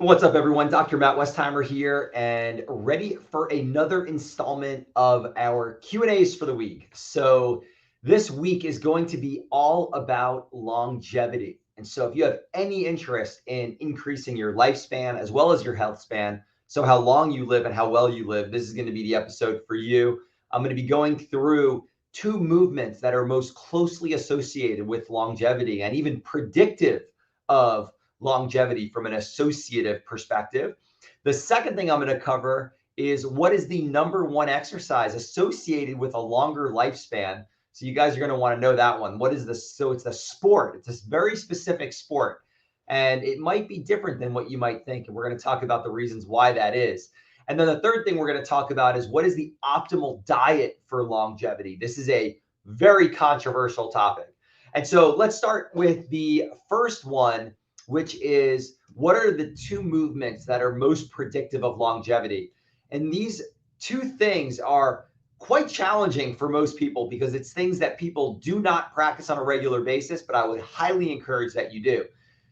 What's up, everyone? Dr. Matt Westheimer here, and ready for another installment of our Q&As for the week. So this week is going to be all about longevity. And so if you have any interest in increasing your lifespan as well as your health span, so how long you live and how well you live, this is going to be the episode for you. I'm going to be going through two movements that are most closely associated with longevity and even predictive of longevity from an associative perspective. The second thing I'm going to cover is what is the number one exercise associated with a longer lifespan. So you guys are going to want to know that one. What is this? So it's a sport. It's a very specific sport, and it might be different than what you might think. And we're going to talk about the reasons why that is. And then the third thing we're going to talk about is what is the optimal diet for longevity. This is a very controversial topic. And so let's start with the first one, which is what are the two movements that are most predictive of longevity? And these two things are quite challenging for most people because it's things that people do not practice on a regular basis, but I would highly encourage that you do.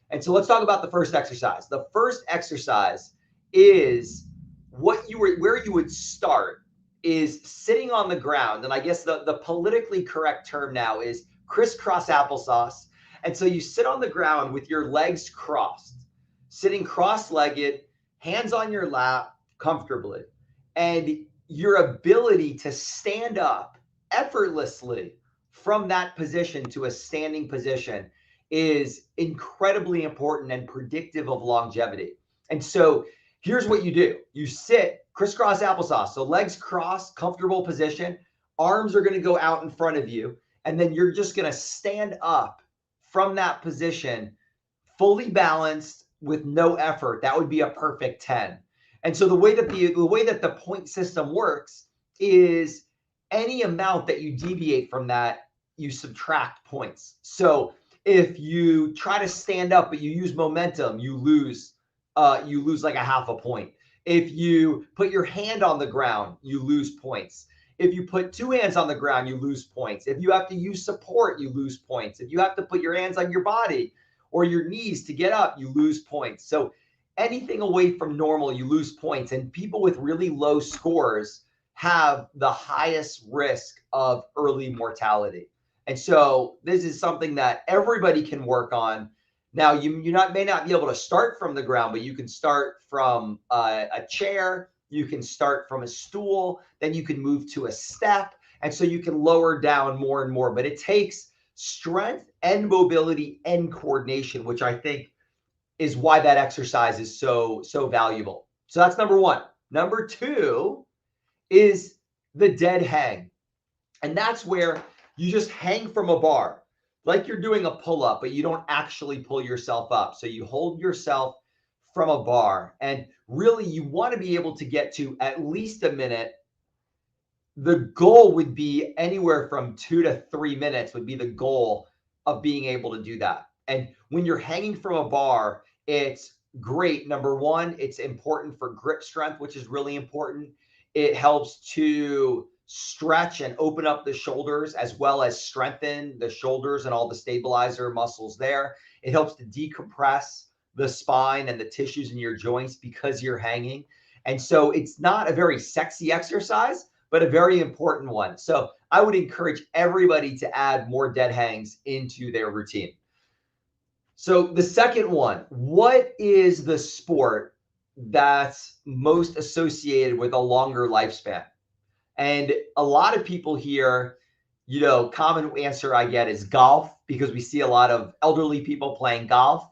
And so let's talk about the first exercise. The first exercise is where you would start is sitting on the ground. And I guess the politically correct term now is crisscross applesauce. And so you sit on the ground with your legs crossed, sitting cross-legged, hands on your lap comfortably. And your ability to stand up effortlessly from that position to a standing position is incredibly important and predictive of longevity. And so here's what you do. You sit crisscross applesauce. So legs crossed, comfortable position. Arms are going to go out in front of you. And then you're just going to stand up from that position, fully balanced with no effort. That would be a perfect 10. And so the way that the point system works is any amount that you deviate from that, you subtract points. So if you try to stand up but you use momentum, you lose like a half a point. If you put your hand on the ground, you lose points. If you put two hands on the ground, you lose points. If you have to use support, you lose points. If you have to put your hands on your body or your knees to get up, you lose points. So anything away from normal, you lose points. And people with really low scores have the highest risk of early mortality. And so this is something that everybody can work on. Now, you may not be able to start from the ground, but you can start from a chair. You can start from a stool, then you can move to a step. And so you can lower down more and more, but it takes strength and mobility and coordination, which I think is why that exercise is so valuable. So that's number one. Number two is the dead hang. And that's where you just hang from a bar, like you're doing a pull-up, but you don't actually pull yourself up. So you hold yourself from a bar, and really you want to be able to get to at least a minute. The goal would be anywhere from 2 to 3 minutes would be the goal of being able to do that. And when you're hanging from a bar, it's great. Number one, it's important for grip strength, which is really important. It helps to stretch and open up the shoulders as well as strengthen the shoulders and all the stabilizer muscles there. It helps to decompress the spine and the tissues in your joints because you're hanging. And so it's not a very sexy exercise, but a very important one. So I would encourage everybody to add more dead hangs into their routine. So the second one, what is the sport that's most associated with a longer lifespan? And a lot of people here, common answer I get is golf, because we see a lot of elderly people playing golf,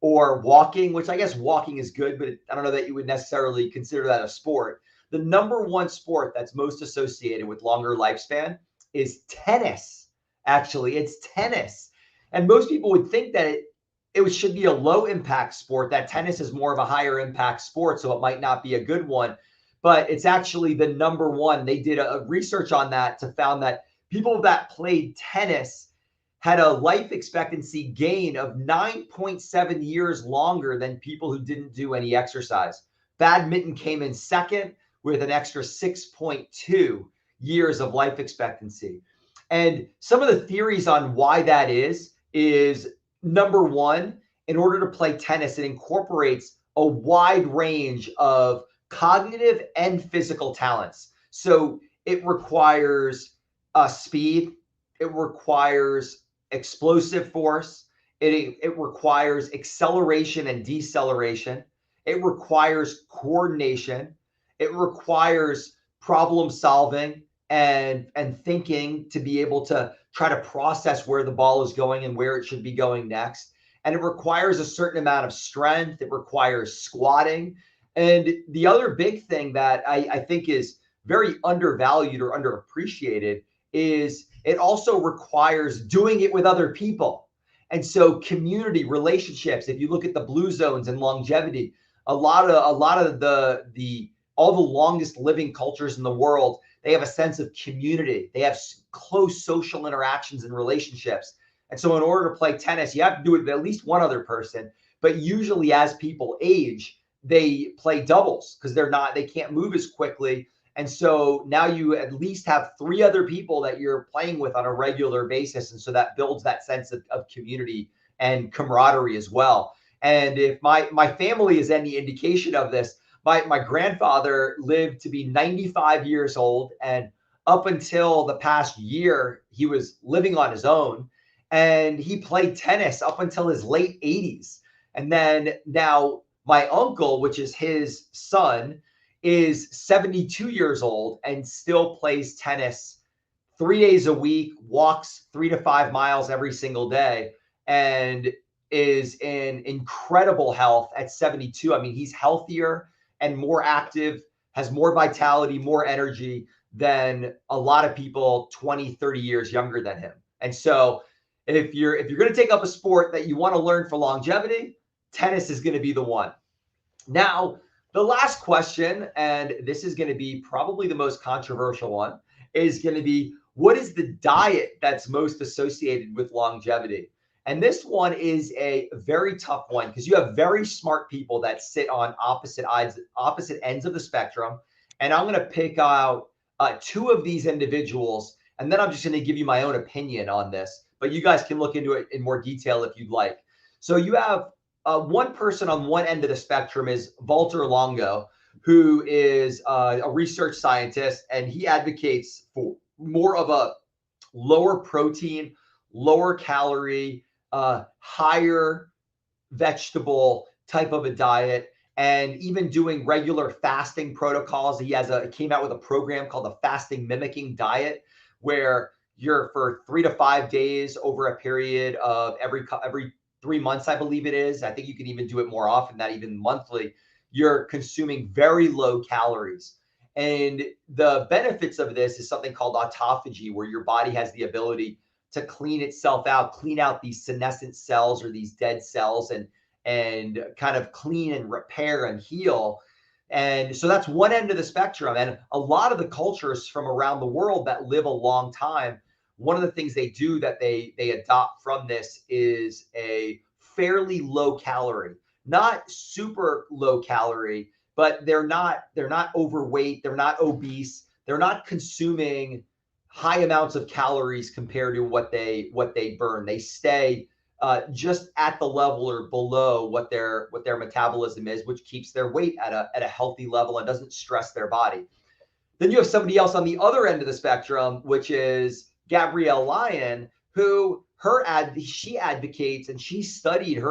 or walking, which I guess walking is good, but I don't know that you would necessarily consider that a sport. The number one sport that's most associated with longer lifespan is tennis. Actually, it's tennis. And most people would think that it should be a low impact sport, that tennis is more of a higher impact sport, so it might not be a good one. But it's actually the number one. They did a research on that to found that people that played tennis had a life expectancy gain of 9.7 years longer than people who didn't do any exercise. Badminton came in second with an extra 6.2 years of life expectancy. And some of the theories on why that is number one, in order to play tennis, it incorporates a wide range of cognitive and physical talents. So it requires speed, it requires explosive force, it requires acceleration and deceleration, it requires coordination, it requires problem solving and thinking to be able to try to process where the ball is going and where it should be going next. And it requires a certain amount of strength. It requires squatting. And the other big thing that I think is very undervalued or underappreciated is it also requires doing it with other people. And so community relationships, if you look at the blue zones and longevity, a lot of the all the longest living cultures in the world, they have a sense of community. They have close social interactions and relationships. And so in order to play tennis, you have to do it with at least one other person. But usually as people age, they play doubles because they can't move as quickly. And so now you at least have three other people that you're playing with on a regular basis. And so that builds that sense of community and camaraderie as well. And if my family is any indication of this, my grandfather lived to be 95 years old. And up until the past year, he was living on his own. And he played tennis up until his late 80s. And then now my uncle, which is his son, is 72 years old and still plays tennis 3 days a week, walks 3 to 5 miles every single day, and is in incredible health at 72. I mean, he's healthier and more active, has more vitality, more energy than a lot of people 20, 30 years younger than him. And so if you're going to take up a sport that you want to learn for longevity, tennis is going to be the one. Now, the last question, and this is going to be probably the most controversial one, is going to be, what is the diet that's most associated with longevity? And this one is a very tough one because you have very smart people that sit on opposite ends of the spectrum. And I'm going to pick out two of these individuals, and then I'm just going to give you my own opinion on this. But you guys can look into it in more detail if you'd like. So you have one person on one end of the spectrum is Walter Longo, who is a research scientist, and he advocates for more of a lower protein, lower calorie, higher vegetable type of a diet, and even doing regular fasting protocols. He came out with a program called the fasting mimicking diet, where you're for 3 to 5 days over a period of every 3 months, I believe it is. I think you can even do it more often, not even monthly. You're consuming very low calories. And the benefits of this is something called autophagy, where your body has the ability to clean itself out, clean out these senescent cells or these dead cells, and kind of clean and repair and heal. And so that's one end of the spectrum. And a lot of the cultures from around the world that live a long time, one of the things they do that they adopt from this is a fairly low calorie, not super low calorie, but they're not overweight, they're not obese, they're not consuming high amounts of calories compared to what they burn. They stay just at the level or below what their metabolism is, which keeps their weight at a healthy level and doesn't stress their body. Then you have somebody else on the other end of the spectrum, which is Gabrielle Lyon, who she advocates, and she studied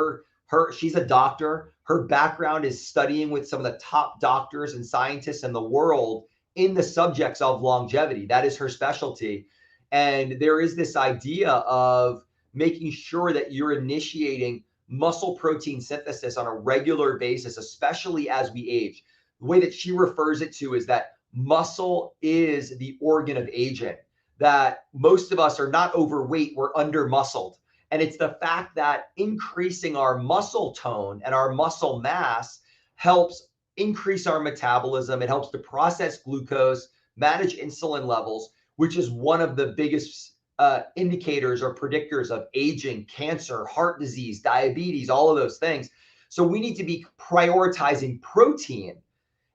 she's a doctor. Her background is studying with some of the top doctors and scientists in the world in the subjects of longevity. That is her specialty. And there is this idea of making sure that you're initiating muscle protein synthesis on a regular basis, especially as we age. The way that she refers it to is that muscle is the organ of aging, that most of us are not overweight, we're under muscled. And it's the fact that increasing our muscle tone and our muscle mass helps increase our metabolism. It helps to process glucose, manage insulin levels, which is one of the biggest indicators or predictors of aging, cancer, heart disease, diabetes, all of those things. So we need to be prioritizing protein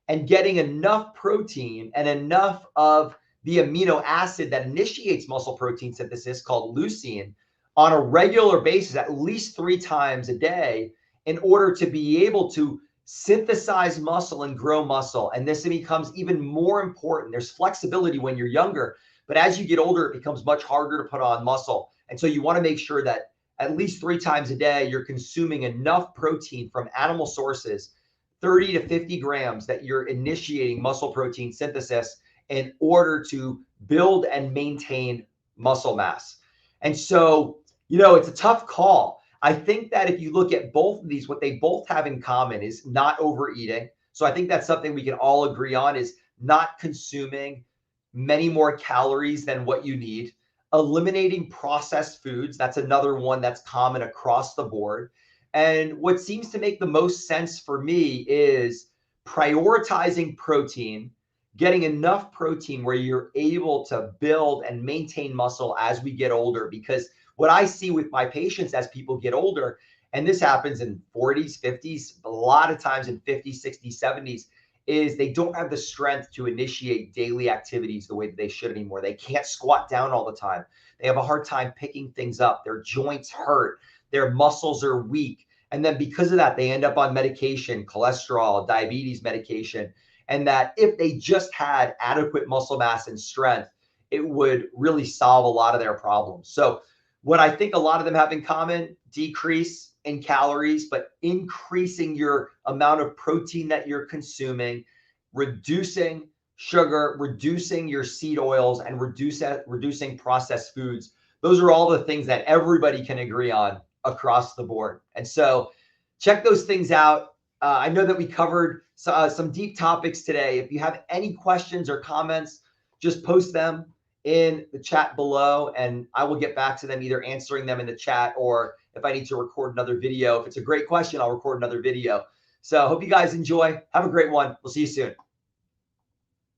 and getting enough protein and enough of the amino acid that initiates muscle protein synthesis, called leucine, on a regular basis, at least 3 times a day, in order to be able to synthesize muscle and grow muscle. And this becomes even more important. There's flexibility when you're younger, but as you get older, it becomes much harder to put on muscle. And so you want to make sure that at least 3 times a day, you're consuming enough protein from animal sources, 30 to 50 grams, that you're initiating muscle protein synthesis in order to build and maintain muscle mass. And so, it's a tough call. I think that if you look at both of these, what they both have in common is not overeating. So I think that's something we can all agree on, is not consuming many more calories than what you need. Eliminating processed foods, that's another one that's common across the board. And what seems to make the most sense for me is prioritizing protein, getting enough protein where you're able to build and maintain muscle as we get older. Because what I see with my patients as people get older, and this happens in 40s, 50s, a lot of times in 50s, 60s, 70s, is they don't have the strength to initiate daily activities the way that they should anymore. They can't squat down all the time. They have a hard time picking things up. Their joints hurt. Their muscles are weak. And then because of that, they end up on medication, cholesterol, diabetes medication. And that if they just had adequate muscle mass and strength, it would really solve a lot of their problems. So what I think a lot of them have in common: decrease in calories, but increasing your amount of protein that you're consuming, reducing sugar, reducing your seed oils, and reducing processed foods. Those are all the things that everybody can agree on across the board. And so check those things out. I know that we covered some deep topics today. If you have any questions or comments, just post them in the chat below, and I will get back to them, either answering them in the chat, or if I need to record another video. If it's a great question, I'll record another video. So I hope you guys enjoy. Have a great one. We'll see you soon.